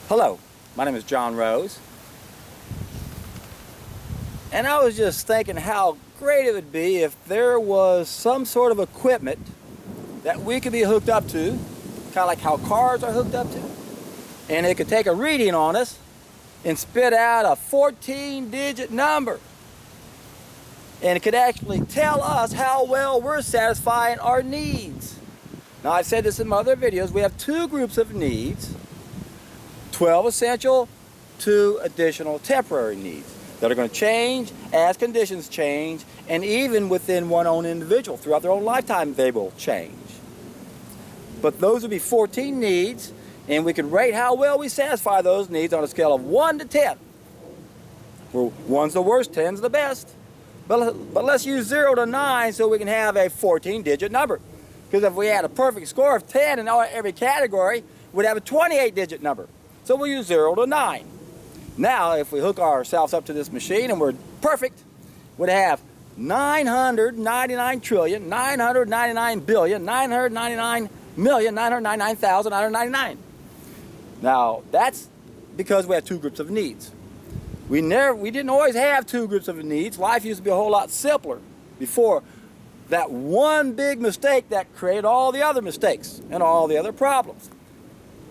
Hello, my name is John Rose, and I was just thinking how great it would be if there was some sort of equipment that we could be hooked up to, kind of like how cars are hooked up to, and it could take a reading on us and spit out a 14-digit number, and it could actually tell us how well we're satisfying our needs. Now, I've said this in my other videos, we have two groups of needs: 12 essential, 2 additional temporary needs that are going to change as conditions change, and even within one own individual throughout their own lifetime they will change. But those would be 14 needs, and we can rate how well we satisfy those needs on a scale of 1 to 10, where 1's the worst, 10's the best. But let's use 0 to 9 so we can have a 14-digit number, because if we had a perfect score of 10 in every category, we'd have a 28-digit number. So we'll use 0 to 9. Now, if we hook ourselves up to this machine and we're perfect, we'd have 999,999,999,999,999. Now, that's because we have two groups of needs. We didn't always have two groups of needs. Life used to be a whole lot simpler before that one big mistake that created all the other mistakes and all the other problems.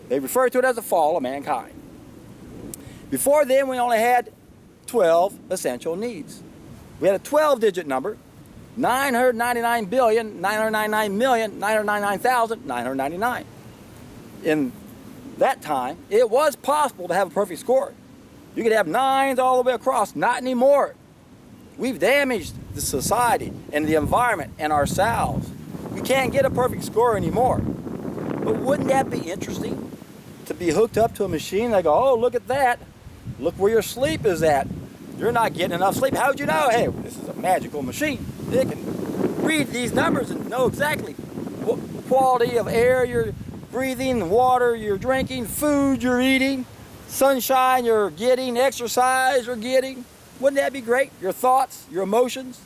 They refer to it as the fall of mankind. Before then, we only had 12 essential needs. We had a 12-digit number, 999,999,999,999. In that time, it was possible to have a perfect score. You could have 9s all the way across. Not anymore. We've damaged the society and the environment and ourselves. We can't get a perfect score anymore. But wouldn't that be interesting? To be hooked up to a machine, they go, oh, look at that. Look where your sleep is at. You're not getting enough sleep. How'd you know? Hey, this is a magical machine. It can read these numbers and know exactly what quality of air you're breathing, water you're drinking, food you're eating, sunshine you're getting, exercise you're getting. Wouldn't that be great? Your thoughts, your emotions,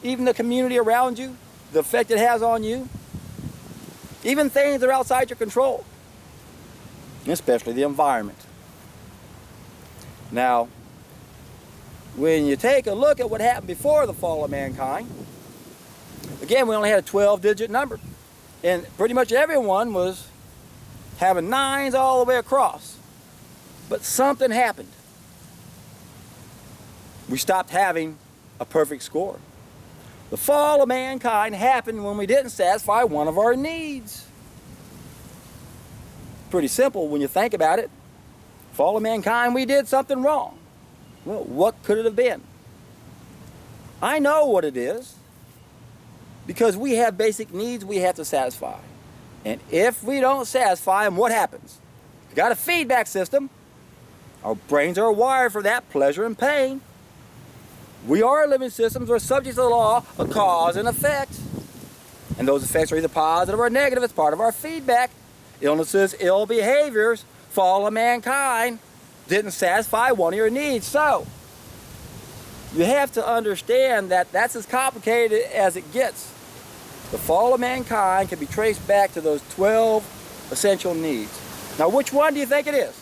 even the community around you, the effect it has on you, even things that are outside your control, especially the environment. Now, when you take a look at what happened before the fall of mankind, again, we only had a 12-digit number, and pretty much everyone was having 9s all the way across. But something happened. We stopped having a perfect score. The fall of mankind happened when we didn't satisfy one of our needs. Pretty simple when you think about it. Fall of mankind, we did something wrong. Well, what could it have been? I know what it is, because we have basic needs we have to satisfy. And if we don't satisfy them, what happens? We've got a feedback system. Our brains are wired for that, pleasure and pain. We are living systems. We're subject to the law of cause and effect. And those effects are either positive or negative. It's part of our feedback. Illnesses, ill behaviors, fall of mankind didn't satisfy one of your needs. So, you have to understand that that's as complicated as it gets. The fall of mankind can be traced back to those 12 essential needs. Now, which one do you think it is?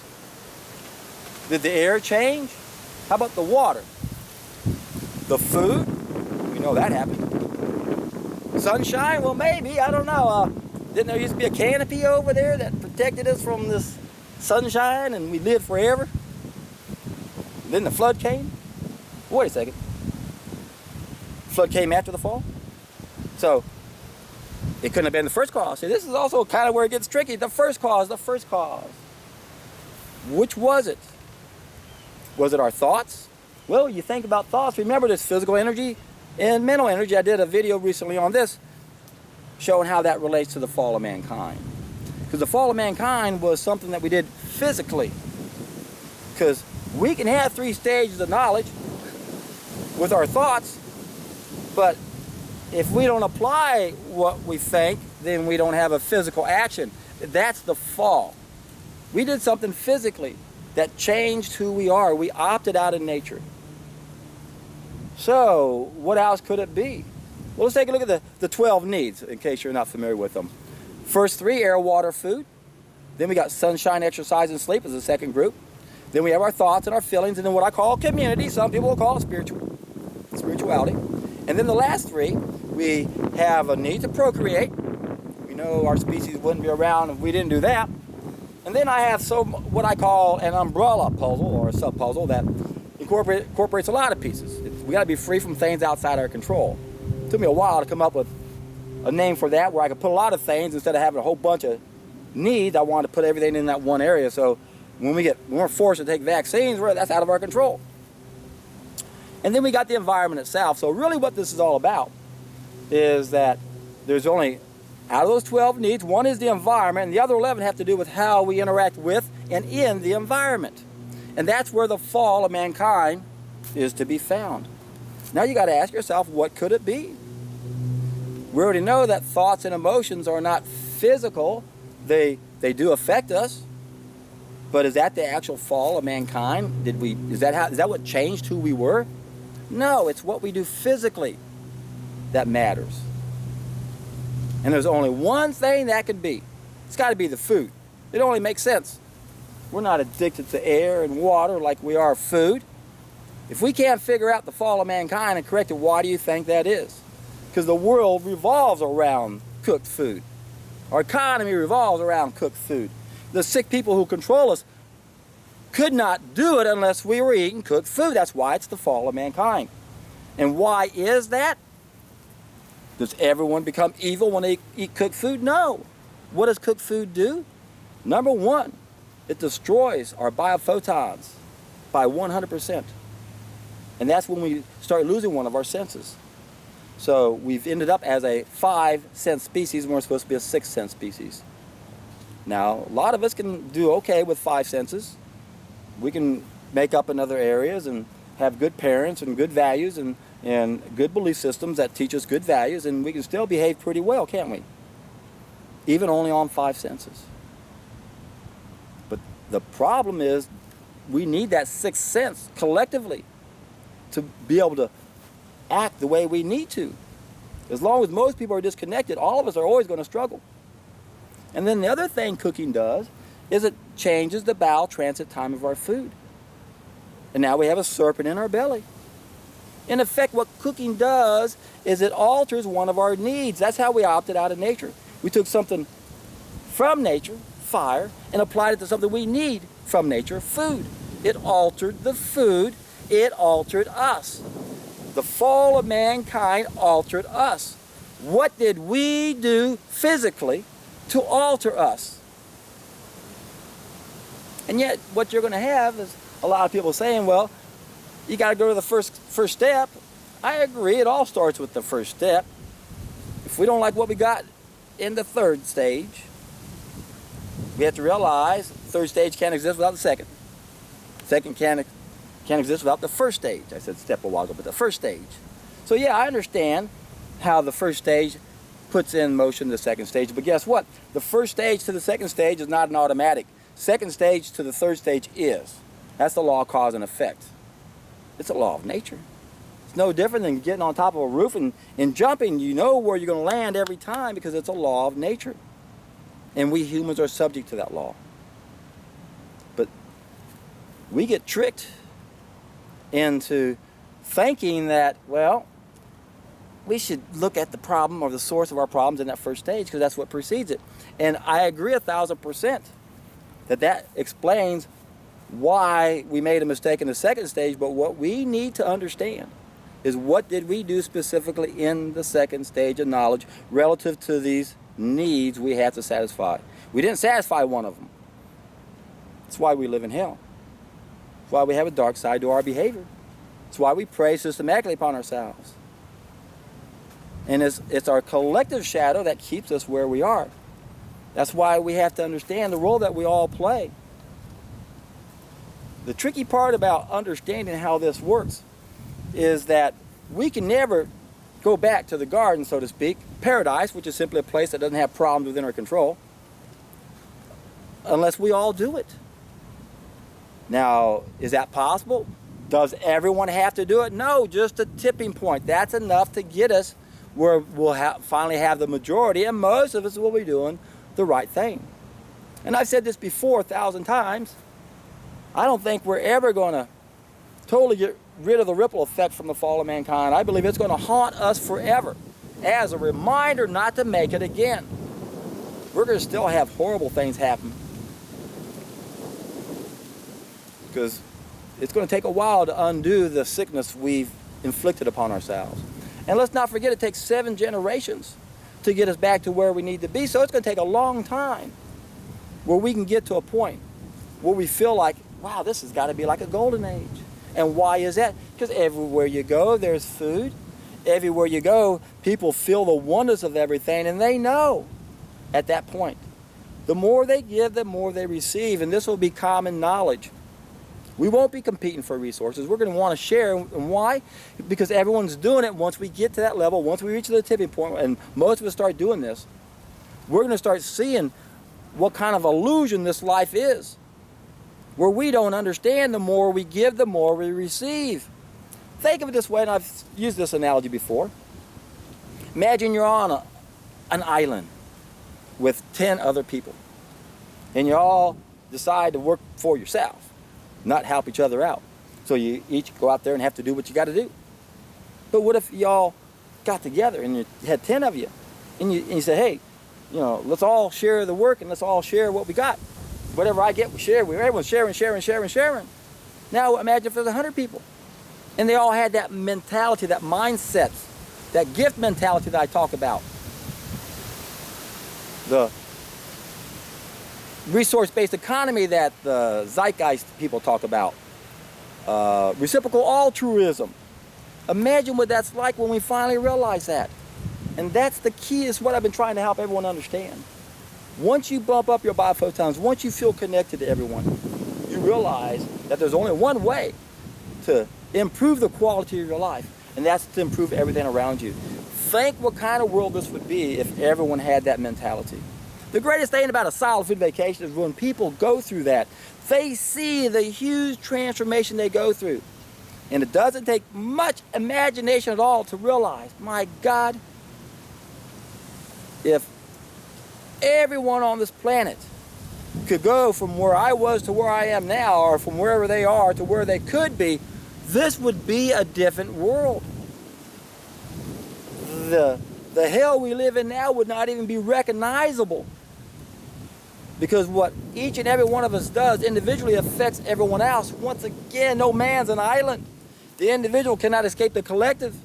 Did the air change? How about the water? The food? We know that happened. Sunshine? Well, maybe. I don't know. Didn't there used to be a canopy over there that protected us from this sunshine and we lived forever? Then the flood came? Wait a second. Flood came after the fall? So, it couldn't have been the first cause. See, this is also kind of where it gets tricky. The first cause. Which was it? Was it our thoughts? Well, you think about thoughts. Remember, there's physical energy and mental energy. I did a video recently on this, showing how that relates to the fall of mankind. Because the fall of mankind was something that we did physically. Because we can have 3 stages of knowledge with our thoughts, but if we don't apply what we think, then we don't have a physical action. That's the fall. We did something physically that changed who we are. We opted out of nature. So, what else could it be? Well, let's take a look at the 12 needs, in case you're not familiar with them. First 3, air, water, food. Then we got sunshine, exercise, and sleep as the second group. Then we have our thoughts and our feelings, and then what I call community. Some people will call it spirituality. And then the last three, we have a need to procreate. We know our species wouldn't be around if we didn't do that. And then I have what I call an umbrella puzzle or a sub-puzzle that incorporates a lot of pieces. We got to be free from things outside our control. It took me a while to come up with a name for that where I could put a lot of things instead of having a whole bunch of needs. I wanted to put everything in that one area. So when we're forced to take vaccines, that's out of our control. And then we got the environment itself. So really what this is all about is that there's only, out of those 12 needs, one is the environment, and the other 11 have to do with how we interact with and in the environment. And that's where the fall of mankind is to be found. Now you got to ask yourself, what could it be? We already know that thoughts and emotions are not physical. They do affect us. But is that the actual fall of mankind? Is that what changed who we were? No, it's what we do physically that matters. And there's only one thing that could be. It's got to be the food. It only makes sense. We're not addicted to air and water like we are food. If we can't figure out the fall of mankind and correct it, why do you think that is? Because the world revolves around cooked food. Our economy revolves around cooked food. The sick people who control us could not do it unless we were eating cooked food. That's why it's the fall of mankind. And why is that? Does everyone become evil when they eat cooked food? No. What does cooked food do? Number one, it destroys our biophotons by 100%. And that's when we start losing one of our senses. So we've ended up as a 5-sense species when we're supposed to be a 6-sense species. Now, a lot of us can do okay with 5 senses. We can make up in other areas and have good parents and good values and good belief systems that teach us good values, and we can still behave pretty well, can't we? Even only on 5 senses. But the problem is we need that 6th sense collectively to be able to act the way we need to. As long as most people are disconnected, all of us are always going to struggle. And then the other thing cooking does is it changes the bowel transit time of our food. And now we have a serpent in our belly. In effect, what cooking does is it alters one of our needs. That's how we opted out of nature. We took something from nature, fire, and applied it to something we need from nature, food. It altered the food. It altered us. The fall of mankind altered us. What did we do physically to alter us? And yet, what you're going to have is a lot of people saying, well, you got to go to the first step. I agree, it all starts with the first step. If we don't like what we got in the 3rd stage, we have to realize the 3rd stage can't exist without the 2nd. Second can't exist without the 1st stage. I said step a while ago, but the 1st stage. So yeah, I understand how the 1st stage puts in motion the 2nd stage, but guess what? The 1st stage to the 2nd stage is not an automatic. 2nd stage to the 3rd stage is. That's the law of cause and effect. It's a law of nature. It's no different than getting on top of a roof and jumping. You know where you're going to land every time because it's a law of nature. And we humans are subject to that law. But we get tricked into thinking that, well, we should look at the problem or the source of our problems in that 1st stage because that's what precedes it. And I agree 1,000% that explains why we made a mistake in the 2nd stage, but what we need to understand is what did we do specifically in the 2nd stage of knowledge relative to these needs we had to satisfy. We didn't satisfy one of them. That's why we live in hell. That's why we have a dark side to our behavior. That's why we prey systematically upon ourselves. And it's our collective shadow that keeps us where we are. That's why we have to understand the role that we all play. The tricky part about understanding how this works is that we can never go back to the garden, so to speak, paradise, which is simply a place that doesn't have problems within our control, unless we all do it. Now, is that possible? Does everyone have to do it? No, just a tipping point. That's enough to get us where we'll finally have the majority, and most of us will be doing the right thing. And I've said this before 1,000 times. I don't think we're ever going to totally get rid of the ripple effect from the fall of mankind. I believe it's going to haunt us forever as a reminder not to make it again. We're going to still have horrible things happen, because it's going to take a while to undo the sickness we've inflicted upon ourselves. And let's not forget, it takes 7 generations to get us back to where we need to be. So it's going to take a long time where we can get to a point where we feel like, wow, this has got to be like a golden age. And why is that? Because everywhere you go, there's food. Everywhere you go, people feel the wonders of everything, and they know at that point. The more they give, the more they receive, and this will be common knowledge. We won't be competing for resources. We're going to want to share. And why? Because everyone's doing it. Once we get to that level, once we reach the tipping point, and most of us start doing this, we're going to start seeing what kind of illusion this life is, where we don't understand. The more we give, the more we receive. Think of it this way, and I've used this analogy before. Imagine you're on an island with 10 other people, and you all decide to work for yourself, not help each other out. So you each go out there and have to do what you got to do. But what if y'all got together and you had 10 of you, and you said, hey, you know, let's all share the work and let's all share what we got. Whatever I get, we share. Everyone's sharing. Now imagine if there's 100 people, and they all had that mentality, that mindset, that gift mentality that I talk about. The resource-based economy that the zeitgeist people talk about. Reciprocal altruism. Imagine what that's like when we finally realize that. And that's the key, is what I've been trying to help everyone understand. Once you bump up your biophotons, once you feel connected to everyone, you realize that there's only one way to improve the quality of your life, and that's to improve everything around you. Think what kind of world this would be if everyone had that mentality. The greatest thing about a solid food vacation is when people go through that, they see the huge transformation they go through. And it doesn't take much imagination at all to realize, my God, if everyone on this planet could go from where I was to where I am now, or from wherever they are to where they could be, this would be a different world. The hell we live in now would not even be recognizable, because what each and every one of us does individually affects everyone else. Once again, no man's an island. The individual cannot escape the collective.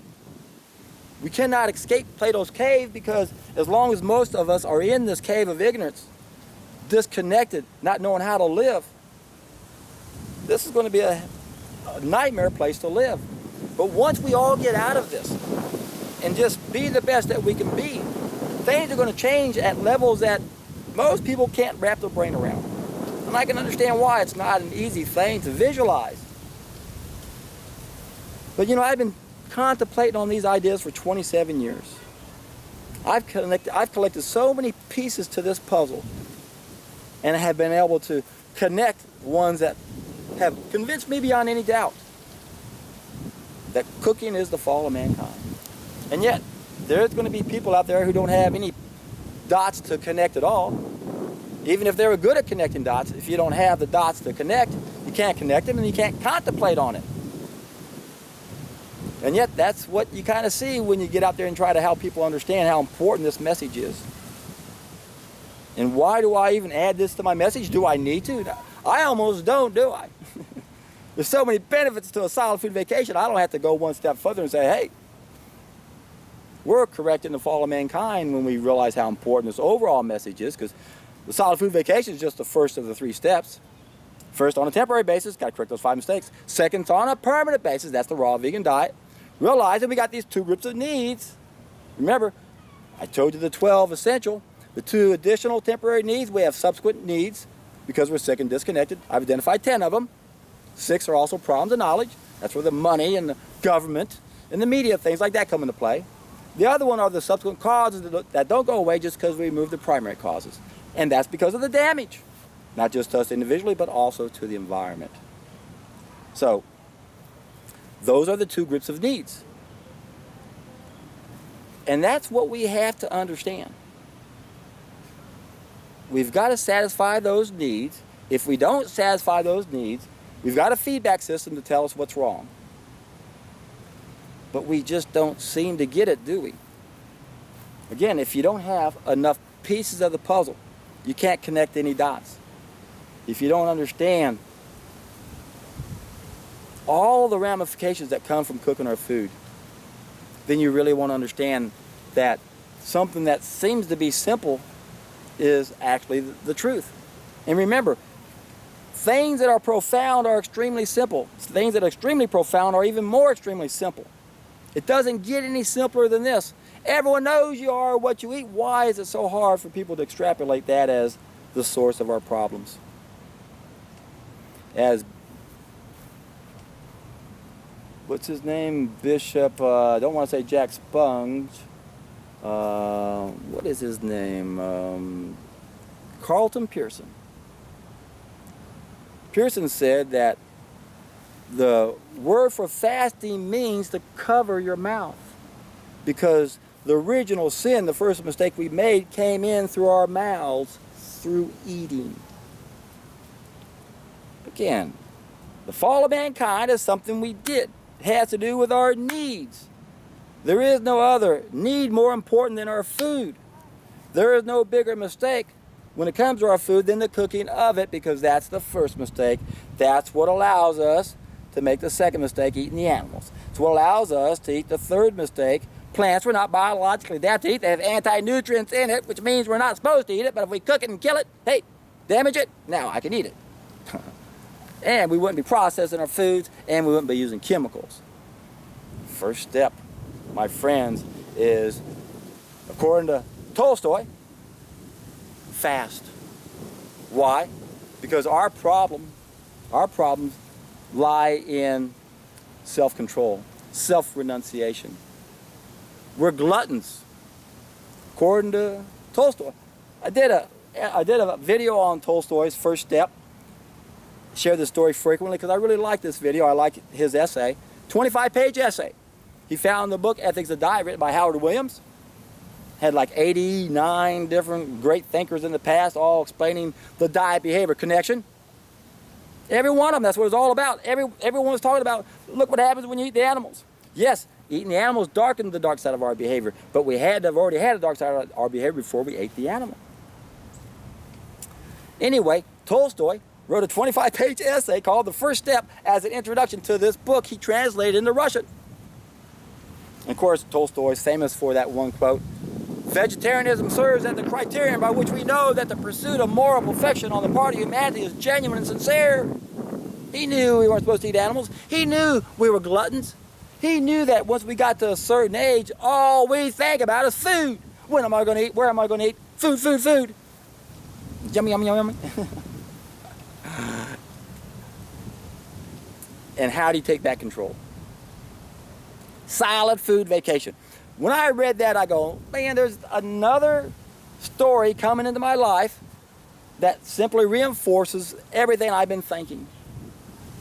We cannot escape Plato's cave, because as long as most of us are in this cave of ignorance, disconnected, not knowing how to live, this is going to be a nightmare place to live. But once we all get out of this and just be the best that we can be, things are going to change at levels that most people can't wrap their brain around. And I can understand why it's not an easy thing to visualize. But you know, I've been contemplating on these ideas for 27 years. I've collected so many pieces to this puzzle, and I have been able to connect ones that have convinced me beyond any doubt that cooking is the fall of mankind. And yet, there's going to be people out there who don't have any dots to connect at all. Even if they were good at connecting dots, if you don't have the dots to connect, you can't connect them and you can't contemplate on it. And yet, that's what you kind of see when you get out there and try to help people understand how important this message is. And why do I even add this to my message? Do I need to? I almost don't, do I? There's so many benefits to a solid food vacation, I don't have to go one step further and say, hey, we're correcting the fall of mankind when we realize how important this overall message is, because the solid food vacation is just the first of the 3 steps. First, on a temporary basis, got to correct those 5 mistakes. Second, on a permanent basis, that's the raw vegan diet. Realize that we got these 2 groups of needs. Remember, I told you the 12 essential. The 2 additional temporary needs, we have subsequent needs because we're sick and disconnected. I've identified 10 of them. 6 are also problems of knowledge. That's where the money and the government and the media, things like that come into play. The other one are the subsequent causes that don't go away just because we remove the primary causes. And that's because of the damage, not just to us individually, but also to the environment. So, those are the 2 groups of needs. And that's what we have to understand. we've got to satisfy those needs. If we don't satisfy those needs, we've got a feedback system to tell us what's wrong. But we just don't seem to get it, do we? Again, if you don't have enough pieces of the puzzle, you can't connect any dots. If you don't understand all the ramifications that come from cooking our food, then you really want to understand that something that seems to be simple is actually the truth. And remember, things that are profound are extremely simple. Things that are extremely profound are even more extremely simple. It doesn't get any simpler than this. Everyone knows you are what you eat. Why is it so hard for people to extrapolate that as the source of our problems? As, what's his name? Bishop, I don't want to say Jack Sponge. What is his name? Carlton Pearson. Pearson said that the word for fasting means to cover your mouth, because the original sin, the first mistake we made, came in through our mouths through eating. Again, the fall of mankind is something we did. It has to do with our needs. There is no other need more important than our food. There is no bigger mistake when it comes to our food than the cooking of it, because that's the first mistake. That's what allows us to make the second mistake, eating the animals. It's what allows us to eat the third mistake. Plants were not biologically adapted to eat. They have anti-nutrients in it, which means we're not supposed to eat it, but if we cook it and kill it, hey, damage it, now I can eat it. And we wouldn't be processing our foods, and we wouldn't be using chemicals. First step, my friends, is, according to Tolstoy, fast. Why? Because our problems lie in self-control, self-renunciation. We're gluttons, according to Tolstoy. I did a video on Tolstoy's first step. Share this story frequently because I really like this video. I like his essay, 25-page essay. He found the book Ethics of Diet, written by Howard Williams. Had like 89 different great thinkers in the past, all explaining the diet-behavior connection. Every one of them, that's what it's all about. Everyone was talking about, look what happens when you eat the animals. Yes, eating the animals darkened the dark side of our behavior, but we had to have already had a dark side of our behavior before we ate the animal. Anyway, Tolstoy wrote a 25-page essay called The First Step as an introduction to this book he translated into Russian. And of course, Tolstoy is famous for that one quote, "Vegetarianism serves as the criterion by which we know that the pursuit of moral perfection on the part of humanity is genuine and sincere." He knew we weren't supposed to eat animals. He knew we were gluttons. He knew that once we got to a certain age, all we think about is food. When am I going to eat? Where am I going to eat? Food, food, food. Yummy, yummy, yummy, yummy. And how do you take back control? Solid food vacation. When I read that, I go, man, there's another story coming into my life that simply reinforces everything I've been thinking.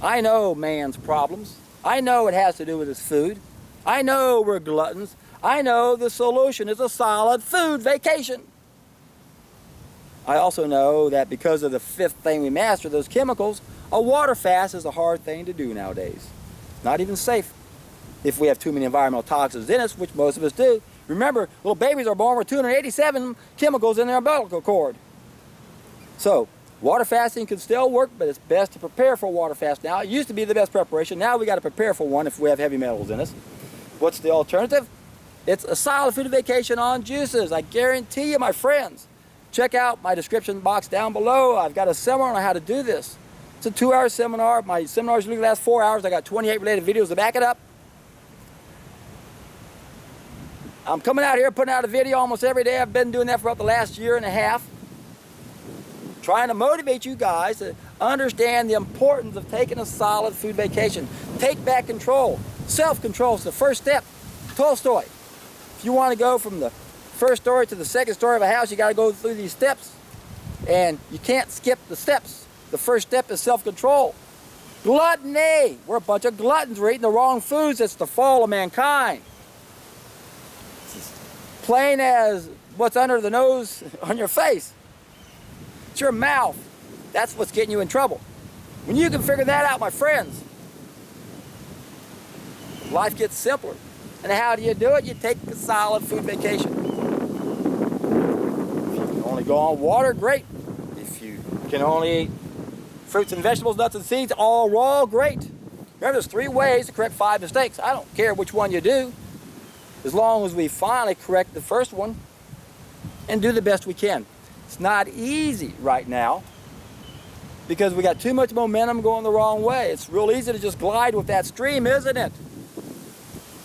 I know man's problems. I know it has to do with his food. I know we're gluttons. I know the solution is a solid food vacation. I also know that because of the fifth thing we mastered, those chemicals, a water fast is a hard thing to do nowadays. Not even safe if we have too many environmental toxins in us, which most of us do. Remember, little babies are born with 287 chemicals in their umbilical cord. So, water fasting can still work, but it's best to prepare for a water fast now. It used to be the best preparation. Now we got to prepare for one if we have heavy metals in us. What's the alternative? It's a solid food vacation on juices. I guarantee you, my friends. Check out my description box down below. I've got a seminar on how to do this. It's a 2-hour seminar. My seminars usually last 4 hours. I got 28 related videos to back it up. I'm coming out here putting out a video almost every day. I've been doing that for about the last year and a half. Trying to motivate you guys to understand the importance of taking a solid food vacation. Take back control. Self-control is the first step. Tolstoy. If you want to go from the first story to the second story of a house, you got to go through these steps. And you can't skip the steps. The first step is self-control. Gluttony. We're a bunch of gluttons. We're eating the wrong foods. It's the fall of mankind. It's as plain as what's under the nose on your face. Shut your mouth. That's what's getting you in trouble. When you can figure that out, my friends, life gets simpler. And how do you do it? You take a solid food vacation. If you can only go on water, great. If you can only eat fruits and vegetables, nuts and seeds, all raw, great. Remember, there's 3 ways to correct 5 mistakes. I don't care which one you do, as long as we finally correct the first one and do the best we can. It's not easy right now because we got too much momentum going the wrong way. It's real easy to just glide with that stream, isn't it?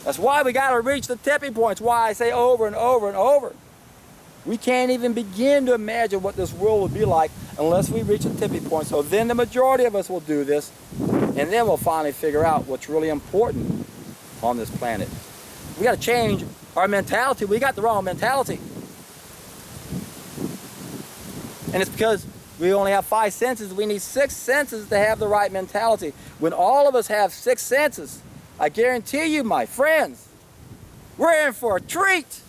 That's why we got to reach the tipping points. Why I say over and over and over. We can't even begin to imagine what this world would be like unless we reach the tipping point. So then the majority of us will do this, and then we'll finally figure out what's really important on this planet. We got to change our mentality. We got the wrong mentality. And it's because we only have 5 senses. We need 6 senses to have the right mentality. When all of us have 6 senses, I guarantee you, my friends, we're in for a treat.